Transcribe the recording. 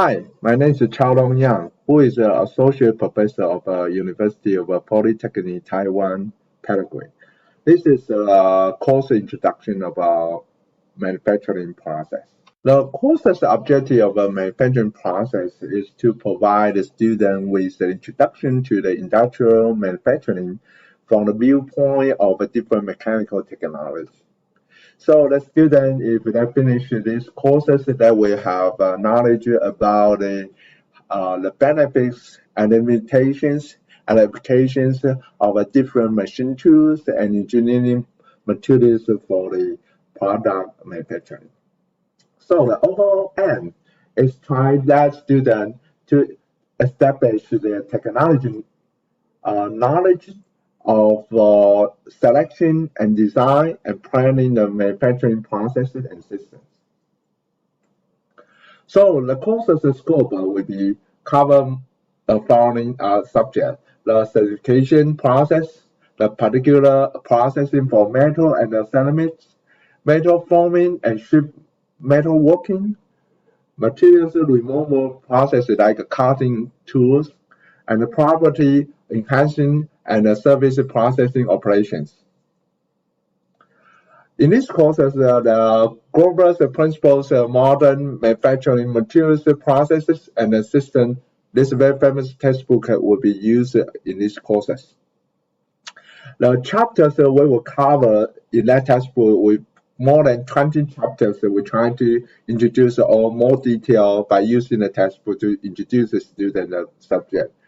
Hi, my name is Chao-Lung, who is an associate professor of University of Polytechnic Taiwan, Paraguay. This is a course introduction about manufacturing process. The course's objective of a manufacturing process is to provide the student with the introduction to the industrial manufacturing from the viewpoint of a different mechanical technology. So the student, if they finish these courses, they will have knowledge about the benefits and limitations and applications of different machine tools and engineering materials for the product manufacturing. So the overall aim is try that student to establish their technology knowledge of selection and design and planning the manufacturing processes and systems. So the course's scope will be cover the following subjects: the certification process, the particular processing for metal and the ceramics, metal forming and sheet metal working, materials removal processes like cutting tools, and the property enhancing and the service processing operations. In this courses, the global principles of modern manufacturing materials processes and the system, this very famous textbook will be used in these courses. The chapters we will cover in that textbook with more than 20 chapters. We try to introduce all more detail by using the textbook to introduce the student the subject.